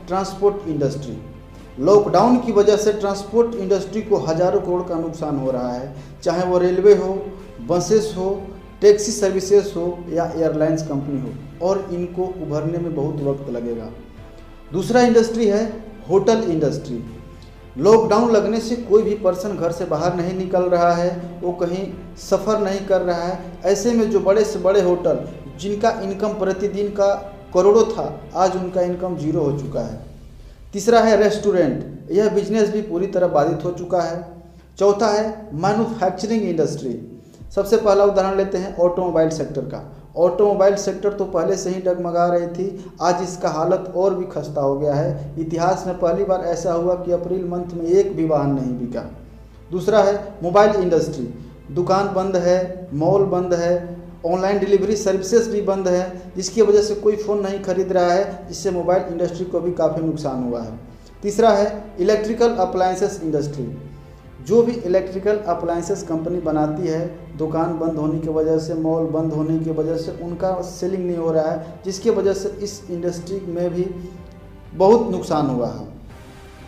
Transport industry. Lockdown की वजह से ट्रांसपोर्ट इंडस्ट्री को हज़ारों करोड़ का नुकसान हो रहा है, चाहे वो रेलवे हो, बसेस हो, टैक्सी सर्विसेज हो या एयरलाइंस कंपनी हो, और इनको उभरने में बहुत वक्त लगेगा। दूसरा इंडस्ट्री है होटल इंडस्ट्री। लॉकडाउन लगने से कोई भी पर्सन घर से बाहर नहीं निकल रहा है, वो कहीं सफ़र नहीं कर रहा है। ऐसे में जो बड़े से बड़े होटल जिनका इनकम प्रतिदिन का करोड़ों था, आज उनका इनकम जीरो हो चुका है। तीसरा है रेस्टोरेंट, यह बिजनेस भी पूरी तरह बाधित हो चुका है। चौथा है मैन्युफैक्चरिंग इंडस्ट्री। सबसे पहला उदाहरण लेते हैं ऑटोमोबाइल सेक्टर का। ऑटोमोबाइल सेक्टर तो पहले से ही डगमगा रही थी, आज इसका हालत और भी खस्ता हो गया है। इतिहास में पहली बार ऐसा हुआ कि अप्रैल मंथ में एक भी वाहन नहीं बिका। दूसरा है मोबाइल इंडस्ट्री, दुकान बंद है, मॉल बंद है, ऑनलाइन डिलीवरी सर्विसेज भी बंद है, जिसकी वजह से कोई फ़ोन नहीं खरीद रहा है, जिससे मोबाइल इंडस्ट्री को भी काफ़ी नुकसान हुआ है। तीसरा है इलेक्ट्रिकल अप्लायंसेस इंडस्ट्री। जो भी इलेक्ट्रिकल अप्लायंसेस कंपनी बनाती है, दुकान बंद होने की वजह से, मॉल बंद होने की वजह से उनका सेलिंग नहीं हो रहा है, जिसकी वजह से इस इंडस्ट्री में भी बहुत नुकसान हुआ है।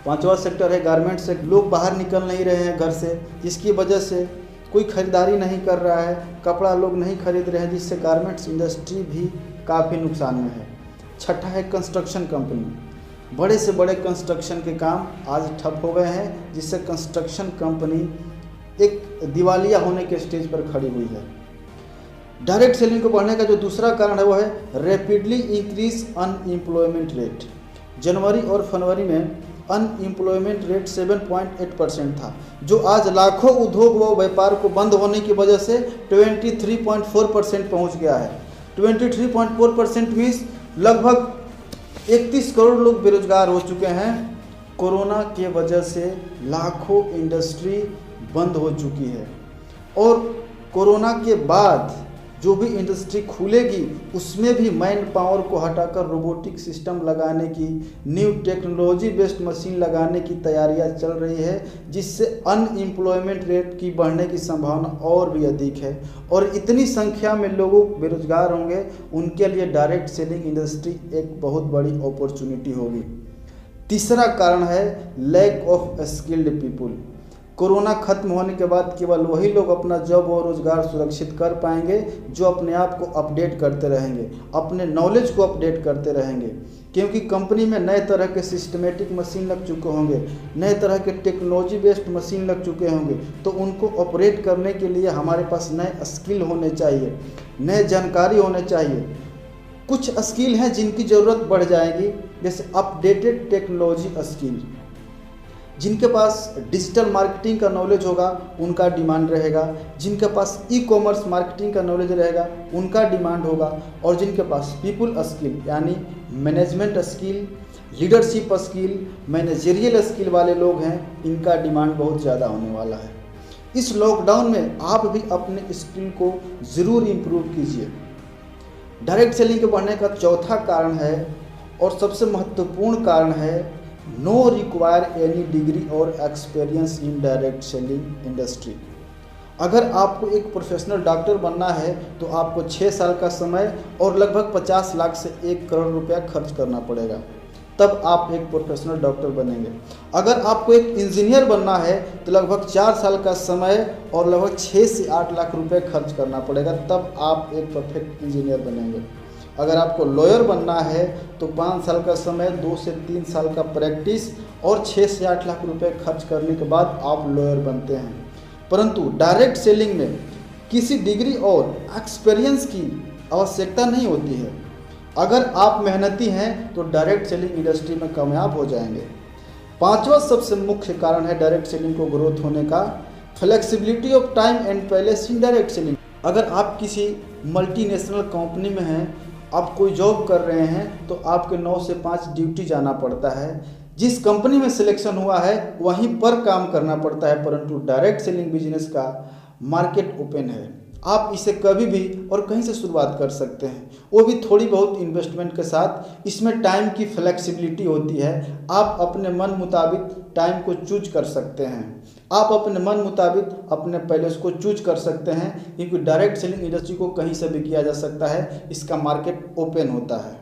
पांचवा सेक्टर है गारमेंट से। लोग बाहर निकल नहीं रहे हैं घर से, जिसकी वजह से कोई खरीदारी नहीं कर रहा है, कपड़ा लोग नहीं खरीद रहे हैं, जिससे गारमेंट्स इंडस्ट्री भी काफ़ी नुकसान में है। छठा है कंस्ट्रक्शन कंपनी। बड़े से बड़े कंस्ट्रक्शन के काम आज ठप हो गए हैं, जिससे कंस्ट्रक्शन कंपनी एक दिवालिया होने के स्टेज पर खड़ी हुई है। डायरेक्ट सेलिंग को बढ़ने का जो दूसरा कारण है वो है रैपिडली इंक्रीज अनएम्प्लॉयमेंट रेट। जनवरी और फरवरी में अनएम्प्लॉयमेंट रेट 7.8% था, जो आज लाखों उद्योग व व्यापार को बंद होने की वजह से 23.4% पहुंच गया है। 23.4% मीन्स लगभग 31 करोड़ लोग बेरोजगार हो चुके हैं। कोरोना के वजह से लाखों इंडस्ट्री बंद हो चुकी है, और कोरोना के बाद जो भी इंडस्ट्री खुलेगी उसमें भी मैन पावर को हटाकर रोबोटिक सिस्टम लगाने की, न्यू टेक्नोलॉजी बेस्ड मशीन लगाने की तैयारियां चल रही है, जिससे अनएम्प्लॉयमेंट रेट की बढ़ने की संभावना और भी अधिक है। और इतनी संख्या में लोग बेरोजगार होंगे, उनके लिए डायरेक्ट सेलिंग इंडस्ट्री एक बहुत बड़ी अपॉर्चुनिटी होगी। तीसरा कारण है lack of skilled people. Corona खत्म होने के बाद केवल वही लोग अपना जॉब और रोजगार सुरक्षित कर पाएंगे जो अपने आप को अपडेट करते रहेंगे, अपने नॉलेज को अपडेट करते रहेंगे, क्योंकि कंपनी में नए तरह के सिस्टमेटिक मशीन लग चुके होंगे, नए तरह के टेक्नोलॉजी बेस्ड मशीन लग चुके होंगे। तो उनको ऑपरेट करने के लिए हमारे पास नए स्किल होने चाहिए, नए जानकारी होने चाहिए। कुछ स्किल हैं जिनकी ज़रूरत बढ़ जाएगी, जैसे अपडेटेड टेक्नोलॉजी स्किल। जिनके पास डिजिटल मार्केटिंग का नॉलेज होगा उनका डिमांड रहेगा, जिनके पास ई कॉमर्स मार्केटिंग का नॉलेज रहेगा उनका डिमांड होगा, और जिनके पास पीपल स्किल यानी management skill, leadership skill, managerial skill वाले लोग हैं, इनका डिमांड बहुत ज़्यादा होने वाला है। इस लॉकडाउन में आप भी अपने स्किल को ज़रूर इम्प्रूव कीजिए। डायरेक्ट सेलिंग के बढ़ने का चौथा कारण है और सबसे महत्वपूर्ण कारण है नो रिक्वायर एनी डिग्री और experience in direct selling industry. अगर आपको एक प्रोफेशनल डॉक्टर बनना है तो आपको 6 साल का समय और लगभग 50 लाख से 1 करोड़ रुपया खर्च करना पड़ेगा, तब आप एक प्रोफेशनल डॉक्टर बनेंगे। अगर आपको एक इंजीनियर बनना है तो लगभग 4 साल का समय और लगभग 6 से 8 लाख रुपए खर्च करना पड़ेगा, तब आप एक परफेक्ट इंजीनियर बनेंगे। अगर आपको लॉयर बनना है तो 5 साल का समय, 2 से 3 साल का प्रैक्टिस और 6 से 8 लाख रुपए खर्च करने के बाद आप लॉयर बनते हैं। परंतु डायरेक्ट सेलिंग में किसी डिग्री और एक्सपीरियंस की आवश्यकता नहीं होती है। अगर आप मेहनती हैं तो डायरेक्ट सेलिंग इंडस्ट्री में कामयाब हो जाएंगे। पांचवा सबसे मुख्य कारण है डायरेक्ट सेलिंग को ग्रोथ होने का flexibility of time and palace in direct selling. अगर आप किसी मल्टीनेशनल कंपनी में हैं, आप कोई जॉब कर रहे हैं, तो आपके 9 से 5 ड्यूटी जाना पड़ता है। जिस कंपनी में सिलेक्शन हुआ है वहीं पर काम करना पड़ता है। परंतु डायरेक्ट सेलिंग बिजनेस का मार्केट ओपन है, आप इसे कभी भी और कहीं से शुरुआत कर सकते हैं, वो भी थोड़ी बहुत इन्वेस्टमेंट के साथ। इसमें टाइम की फ्लेक्सिबिलिटी होती है, आप अपने मन मुताबिक टाइम को चूज कर सकते हैं, आप अपने मन मुताबिक अपने पैलेस को चूज कर सकते हैं, क्योंकि डायरेक्ट सेलिंग इंडस्ट्री को कहीं से भी किया जा सकता है, इसका मार्केट ओपन होता है।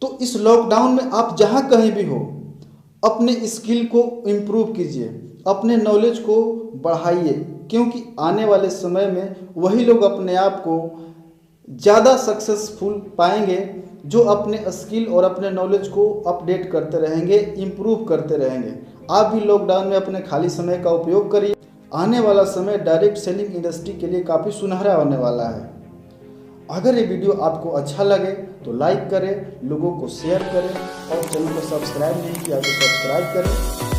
तो इस लॉकडाउन में आप जहाँ कहीं भी हो, अपने स्किल को इम्प्रूव कीजिए, अपने नॉलेज को बढ़ाइए, क्योंकि आने वाले समय में वही लोग अपने आप को ज़्यादा सक्सेसफुल पाएंगे जो अपने स्किल और अपने नॉलेज को अपडेट करते रहेंगे, इम्प्रूव करते रहेंगे। आप भी लॉकडाउन में अपने खाली समय का उपयोग करिए। आने वाला समय डायरेक्ट सेलिंग इंडस्ट्री के लिए काफ़ी सुनहरा होने वाला है। अगर ये वीडियो आपको अच्छा लगे तो लाइक करें, लोगों को शेयर करें और चैनल को सब्सक्राइब नहीं किया तो सब्सक्राइब करें।